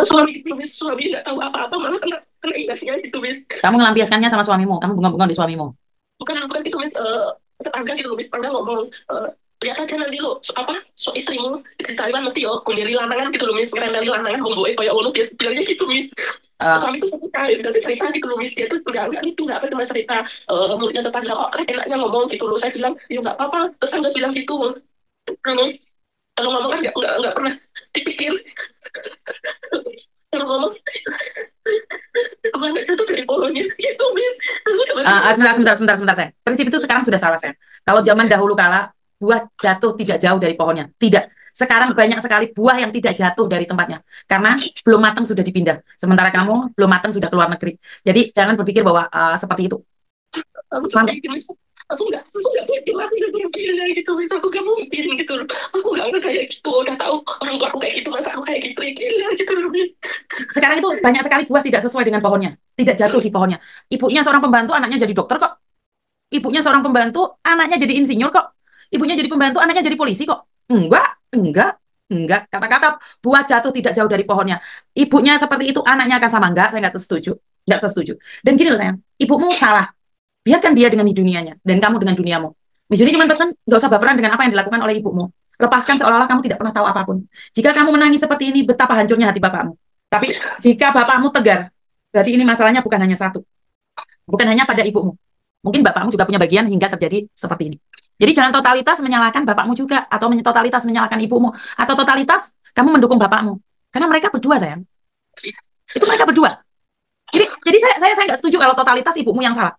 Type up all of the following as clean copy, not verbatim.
suami gitu, Miss. Suami nggak tahu apa-apa, malah kena imbasnya gitu, Miss. Kamu ngelampiaskannya sama suamimu, kamu bengong-bengong di suamimu. Bukan gitu, Miss. Tetangga gitu, Miss. Tetangga ngomong, lihat aja nanti lo, istrimu di Thailand mesti yo kundiri lanangan gitu loh, Miss. Ngerendali lanangan, ngomong kayak ono, dia bilangnya gitu, Miss. Eh, Suami tuh satu kali udah cerita gitu loh, Miss. Dia tuh enggak itu nggak apa, cuma cerita mulutnya tetangga kok enaknya ngomong gitu loh. Saya bilang ya nggak apa-apa, tetangga bilang gitu. Kalau kalau ngomong kan nggak pernah dipikir. Kalau ngomong aku anak jatuh dari pohonnya gitu, Miss. sebentar, saya. Prinsip itu sekarang sudah salah, saya. Kalau zaman dahulu kala, buah jatuh tidak jauh dari pohonnya. Tidak. Sekarang banyak sekali buah yang tidak jatuh dari tempatnya. Karena belum matang sudah dipindah. Sementara kamu belum matang sudah keluar negeri. Jadi jangan berpikir bahwa seperti itu. Aku tuh Paham nggak? kayak gitu, aku nggak mungkin aku udah gila gitu, Miss. Aku nggak mungkin gitu loh. Aku nggak kayak gitu, udah tahu orang tua aku kayak gitu, masa aku kayak gitu, ya gila gitu loh, Miss. Sekarang itu banyak sekali buah tidak sesuai dengan pohonnya. Tidak jatuh di pohonnya. Ibunya seorang pembantu, anaknya jadi dokter kok. Ibunya seorang pembantu, anaknya jadi insinyur kok. Ibunya jadi pembantu, anaknya jadi polisi kok. Enggak. Kata-kata buah jatuh tidak jauh dari pohonnya. Ibunya seperti itu, anaknya akan sama. Enggak, saya enggak setuju. Enggak setuju. Dan gini loh sayang, ibumu salah. Biarkan dia dengan dunianya, dan kamu dengan duniamu. Miss Juni cuma pesan, nggak usah baperan dengan apa yang dilakukan oleh ibumu. Lepaskan seolah-olah kamu tidak pernah tahu apapun. Jika kamu menangis seperti ini, betapa hancurnya hati bapakmu. Tapi jika bapakmu tegar, berarti ini masalahnya bukan hanya satu. Bukan hanya pada ibumu. Mungkin bapakmu juga punya bagian hingga terjadi seperti ini. Jadi jangan totalitas menyalahkan bapakmu juga, atau totalitas menyalahkan ibumu, atau totalitas kamu mendukung bapakmu. Karena mereka berdua, sayang. Itu mereka berdua. Jadi saya nggak setuju kalau totalitas ibumu yang salah.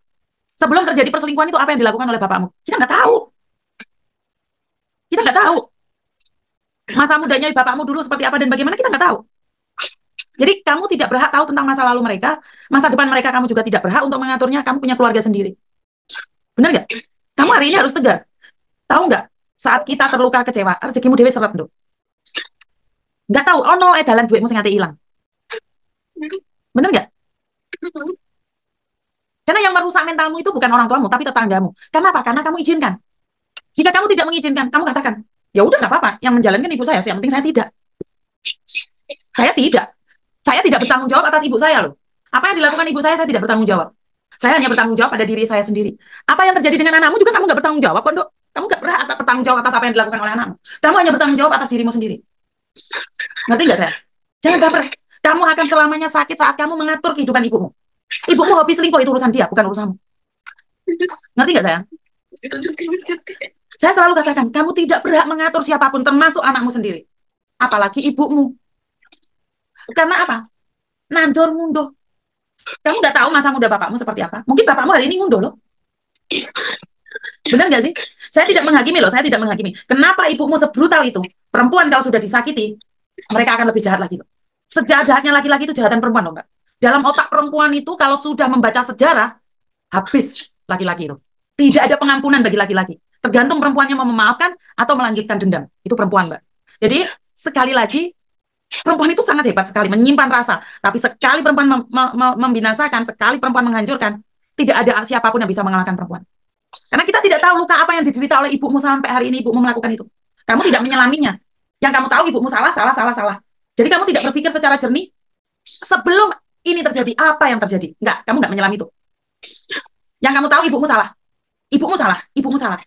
Sebelum terjadi perselingkuhan itu apa yang dilakukan oleh bapakmu? Kita nggak tahu. Kita nggak tahu. Masa mudanya bapakmu dulu seperti apa dan bagaimana kita nggak tahu. Jadi kamu tidak berhak tahu tentang masa lalu mereka, masa depan mereka kamu juga tidak berhak untuk mengaturnya. Kamu punya keluarga sendiri. Benar nggak? Kamu hari ini harus tegar. Tahu nggak? Saat kita terluka kecewa, rezekimu dewe seret dong. Nggak tahu. Oh no, dalan duitmu sing ate hilang. Benar nggak? Karena yang merusak mentalmu itu bukan orang tuamu, tapi tetanggamu. Kenapa? Karena kamu izinkan. Jika kamu tidak mengizinkan, kamu katakan, ya udah nggak apa-apa. Yang menjalankan ibu saya, yang penting saya tidak. Saya tidak. Saya tidak bertanggung jawab atas ibu saya loh. Apa yang dilakukan ibu saya tidak bertanggung jawab. Saya hanya bertanggung jawab pada diri saya sendiri. Apa yang terjadi dengan anakmu juga kamu nggak bertanggung jawab, kok, Dok. Kamu nggak berhak bertanggung jawab atas apa yang dilakukan oleh anakmu. Kamu hanya bertanggung jawab atas dirimu sendiri. Ngerti nggak saya? Jangan baper. Kamu akan selamanya sakit saat kamu mengatur kehidupan ibumu. Ibumu hobi selingkuh itu urusan dia, bukan urusanmu. Ngerti nggak saya? Saya selalu katakan, kamu tidak berhak mengatur siapapun, termasuk anakmu sendiri. Apalagi ibumu. Karena apa? Nandor ngunduh. Kamu nggak tahu masa muda bapakmu seperti apa. Mungkin bapakmu hari ini ngunduh loh. Benar nggak sih? Saya tidak menghakimi loh, saya tidak menghakimi. Kenapa ibumu sebrutal itu? Perempuan kalau sudah disakiti, mereka akan lebih jahat lagi loh. Sejahat-jahatnya laki-laki itu jahatan perempuan loh, Mbak. Dalam otak perempuan itu kalau sudah membaca sejarah, habis laki-laki itu. Tidak ada pengampunan bagi laki-laki. Tergantung perempuannya mau memaafkan atau melanjutkan dendam. Itu perempuan, Mbak. Jadi, sekali lagi, perempuan itu sangat hebat sekali, menyimpan rasa. Tapi sekali perempuan membinasakan, sekali perempuan menghancurkan, tidak ada siapapun yang bisa mengalahkan perempuan. Karena kita tidak tahu luka apa yang diderita oleh ibumu sampai hari ini ibumu melakukan itu. Kamu tidak menyelaminya. Yang kamu tahu ibumu salah. Jadi kamu tidak berpikir secara jernih sebelum ini terjadi, apa yang terjadi. Enggak, kamu enggak menyelami itu. Yang kamu tahu ibumu salah. Ibumu salah.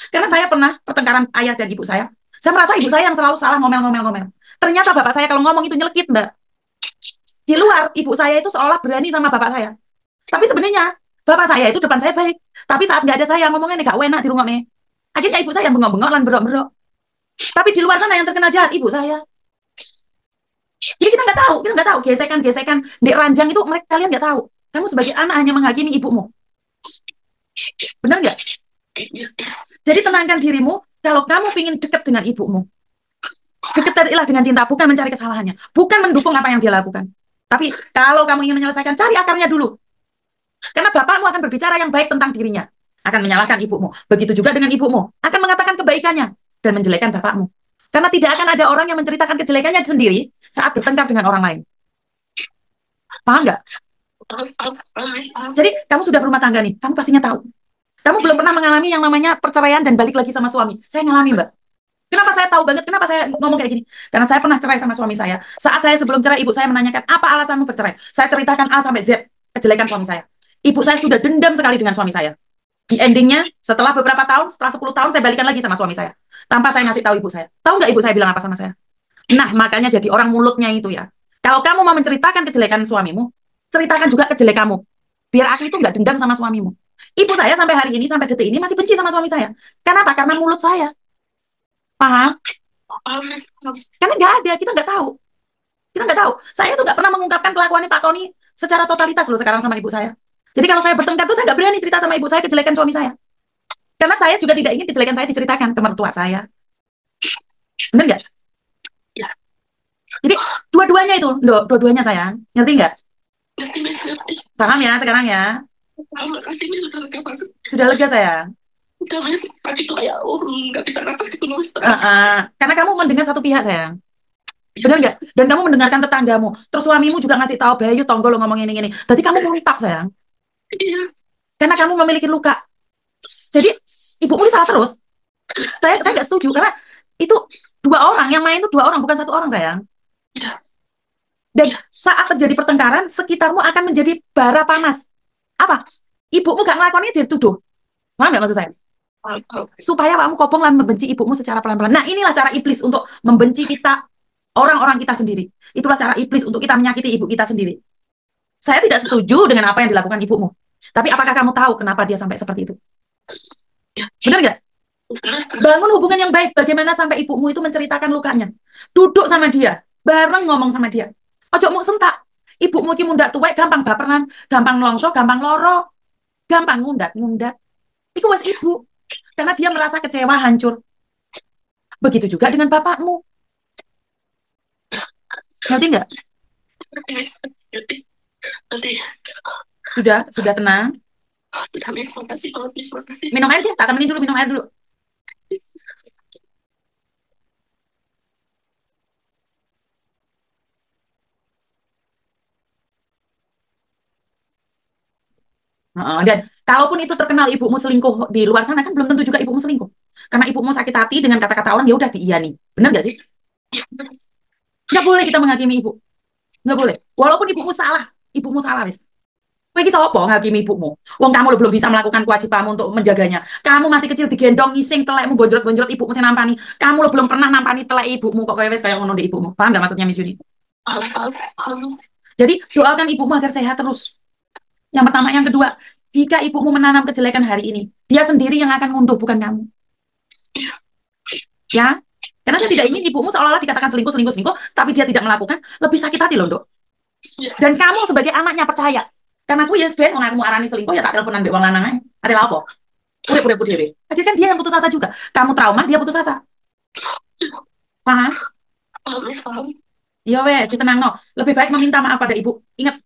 Karena saya pernah pertengkaran ayah dan ibu saya merasa ibu saya yang selalu salah, ngomel. Ternyata bapak saya kalau ngomong itu nyelekit, Mbak. Di luar, ibu saya itu seolah berani sama bapak saya. Tapi sebenarnya, bapak saya itu depan saya baik. Tapi saat nggak ada saya, ngomongnya gak enak di rumah nih. Akhirnya ibu saya bengok-bengok dan berok-berok. Tapi di luar sana yang terkena jahat, ibu saya. Jadi kita nggak tahu gesekan-gesekan di ranjang itu mereka kalian nggak tahu. Kamu sebagai anak hanya menghakimi ibumu. Benar nggak? Jadi tenangkan dirimu. Kalau kamu ingin dekat dengan ibumu, dekatilah dengan cinta, bukan mencari kesalahannya, bukan mendukung apa yang dia lakukan. Tapi kalau kamu ingin menyelesaikan, cari akarnya dulu. Karena bapakmu akan berbicara yang baik tentang dirinya, akan menyalahkan ibumu. Begitu juga dengan ibumu, akan mengatakan kebaikannya dan menjelekkan bapakmu. Karena tidak akan ada orang yang menceritakan kejelekannya sendiri saat bertengkar dengan orang lain. Paham nggak? Jadi kamu sudah berumah tangga nih, kamu pastinya tahu. Kamu belum pernah mengalami yang namanya perceraian dan balik lagi sama suami. Saya ngalami, Mbak. Kenapa saya tahu banget, kenapa saya ngomong kayak gini? Karena saya pernah cerai sama suami saya. Saat saya sebelum cerai, ibu saya menanyakan, apa alasanmu bercerai? Saya ceritakan A sampai Z, kejelekan suami saya. Ibu saya sudah dendam sekali dengan suami saya. Di endingnya, setelah beberapa tahun, setelah 10 tahun, saya balikan lagi sama suami saya. Tanpa saya ngasih tahu ibu saya. Tahu nggak ibu saya bilang apa sama saya? Nah, makanya jadi orang mulutnya itu ya. Kalau kamu mau menceritakan kejelekan suamimu, ceritakan juga kejelekanmu. Biar aku itu nggak dendam sama suamimu. Ibu saya sampai hari ini, sampai detik ini masih benci sama suami saya. Kenapa? Karena mulut saya. Paham? Karena nggak ada, kita nggak tahu. Kita nggak tahu. Saya tuh nggak pernah mengungkapkan kelakuannya Pak Tony secara totalitas loh sekarang sama ibu saya. Jadi kalau saya bertengkar tuh saya nggak berani cerita sama ibu saya kejelekan suami saya. Karena saya juga tidak ingin kejelekan saya diceritakan ke mertua saya. Benar nggak? Ya. Jadi dua-duanya itu, dua-duanya sayang. Ngerti nggak? Ngerti, Miss, ngerti. Paham ya sekarang ya? Makasih, Miss, sudah lega banget. Sudah lega sayang? Udah, Miss, tadi tuh kayak, nggak bisa napas gitu loh, Miss. Karena kamu mendengar satu pihak sayang. Benar nggak? Dan kamu mendengarkan tetanggamu. Terus suamimu juga ngasih tahu, Bayu tonggo lo ngomong ini. Tadi kamu ngontak sayang. Iya. Karena kamu memiliki luka. Jadi ibumu ini salah terus. Saya nggak setuju karena itu dua orang yang main itu dua orang bukan satu orang sayang. Iya. Dan saat terjadi pertengkaran sekitarmu akan menjadi bara panas. Apa? Ibumu gak ngelakuinnya dituduh. Paham nggak maksud saya? Supaya kamu kopong dan membenci ibumu secara pelan-pelan. Nah inilah cara iblis untuk membenci kita, orang-orang kita sendiri. Itulah cara iblis untuk kita menyakiti ibu kita sendiri. Saya tidak setuju dengan apa yang dilakukan ibumu. Tapi apakah kamu tahu kenapa dia sampai seperti itu? Benar nggak? Bangun hubungan yang baik. Bagaimana sampai ibumu itu menceritakan lukanya. Duduk sama dia. Bareng ngomong sama dia. Ojo mu sentak. Ibumu ki mundak tuwek gampang baperan, gampang longso, gampang loro, gampang ngundat. Iku wes ibu. Karena dia merasa kecewa, hancur. Begitu juga dengan bapakmu. Ngerti nggak? Nanti. Sudah tenang. Sudah, Miss, makasih. Miss, makasih. Minum air ya, tak temenin dulu, minum air dulu. Dan kalaupun itu terkenal ibumu selingkuh di luar sana, kan belum tentu juga ibumu selingkuh. Karena ibumu sakit hati dengan kata-kata orang, ya udah diiyani. Benar nggak sih? Nggak boleh kita menghakimi ibu. Nggak boleh. Walaupun ibumu salah, wis. Kowe iki sapa ngakimi ibumu? Wong kamu lo belum bisa melakukan kewajibanmu untuk menjaganya. Kamu masih kecil digendong ngising telekmu gonjrot-gonjrot ibumu sing nampani. Kamu lo belum pernah nampani telek ibumu kok kowe wis kaya ngono ndek ibumu. Paham nggak maksudnya Miss Yuni? Jadi doakan ibumu agar sehat terus. Yang pertama, yang kedua, jika ibumu menanam kejelekan hari ini, dia sendiri yang akan ngunduh, bukan kamu. Ya, karena saya tidak ingin ibumu seolah-olah dikatakan selingkuh, tapi dia tidak melakukan, lebih sakit hati loh, Dok. Dan kamu sebagai anaknya percaya, karena aku ya sebenarnya aku arani selingkuh ya tak teleponan mbek wong lanang ae. Ada apa? Urip dhewe. Akhirnya kan dia yang putus asa juga. Kamu trauma, dia putus asa. Paham? Paham. Ya wes, tenang no. Lebih baik meminta maaf pada ibu. Ingat,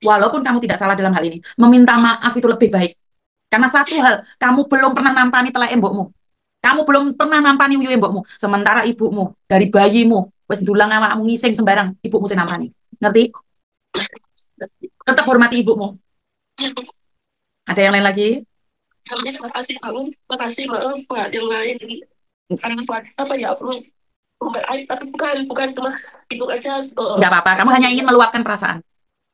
walaupun kamu tidak salah dalam hal ini, meminta maaf itu lebih baik. Karena satu hal, kamu belum pernah nampani telek embokmu. Kamu belum pernah nampani uyu embokmu. Sementara ibumu, dari bayimu, wes dulang awakmu ngising sembarang, ibumu sing nampani. Ngerti? Tetap hormati ibumu. Ada yang lain lagi? Miss, makasih kamu. Makasih, maaf buat yang lain. Bukan buat apa ya, bukan aib, tapi bukan cuma itu aja. Nggak apa-apa, kamu hanya ingin meluapkan perasaan.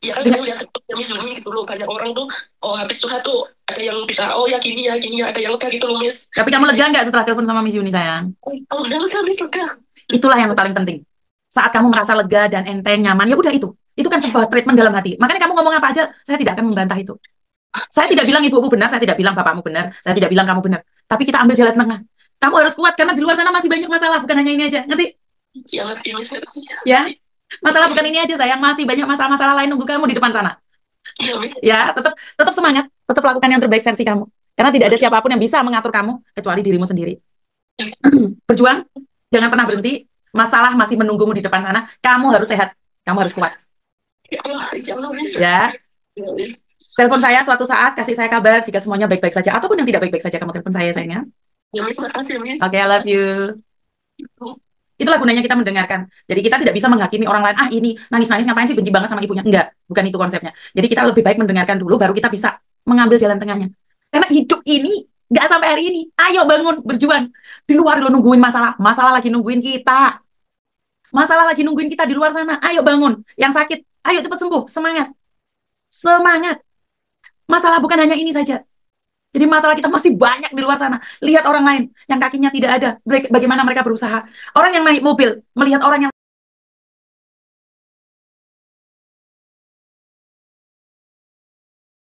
Ya kan saya lihat Miss Yuni gitu loh, banyak orang tuh habis curhat tuh ada yang bisa ya gini ya, ada yang lega gitu loh Miss. Tapi kamu lega nggak setelah telepon sama Miss Yuni sayang? Udah lega Miss, lega. Itulah yang paling penting. Saat kamu merasa lega dan enteng, nyaman, ya udah itu. Itu kan sebuah treatment dalam hati. Makanya kamu ngomong apa aja, saya tidak akan membantah itu. Saya tidak bilang ibumu benar, saya tidak bilang bapakmu benar, saya tidak bilang kamu benar. Tapi kita ambil jalan tengah. Kamu harus kuat karena di luar sana masih banyak masalah, bukan hanya ini aja. Ngerti? Ya, ngerti Miss. Ya. Masalah bukan ini aja sayang, masih banyak masalah-masalah lain nunggu kamu di depan sana. Ya, tetap semangat, tetap lakukan yang terbaik versi kamu. Karena tidak ada siapapun yang bisa mengatur kamu kecuali dirimu sendiri. Berjuang, jangan pernah berhenti. Masalah masih menunggumu di depan sana. Kamu harus sehat, kamu harus kuat. Ya. Telepon saya suatu saat, kasih saya kabar jika semuanya baik-baik saja ataupun yang tidak baik-baik saja, kamu telepon saya sayangnya. Ya, Miss, makasih Miss. Oke, I love you. Itulah gunanya kita mendengarkan. Jadi kita tidak bisa menghakimi orang lain, ini nangis-nangis ngapain sih, benci banget sama ibunya. Enggak, bukan itu konsepnya. Jadi kita lebih baik mendengarkan dulu, baru kita bisa mengambil jalan tengahnya. Karena hidup ini Nggak sampai hari ini. Ayo bangun, berjuang. Di luar lo nungguin masalah. Masalah lagi nungguin kita. Masalah lagi nungguin kita di luar sana. Ayo bangun. Yang sakit, ayo cepat sembuh. Semangat. Semangat. Masalah bukan hanya ini saja. Jadi masalah kita masih banyak di luar sana. Lihat orang lain yang kakinya tidak ada. Bagaimana mereka berusaha. Orang yang naik mobil, melihat orang yang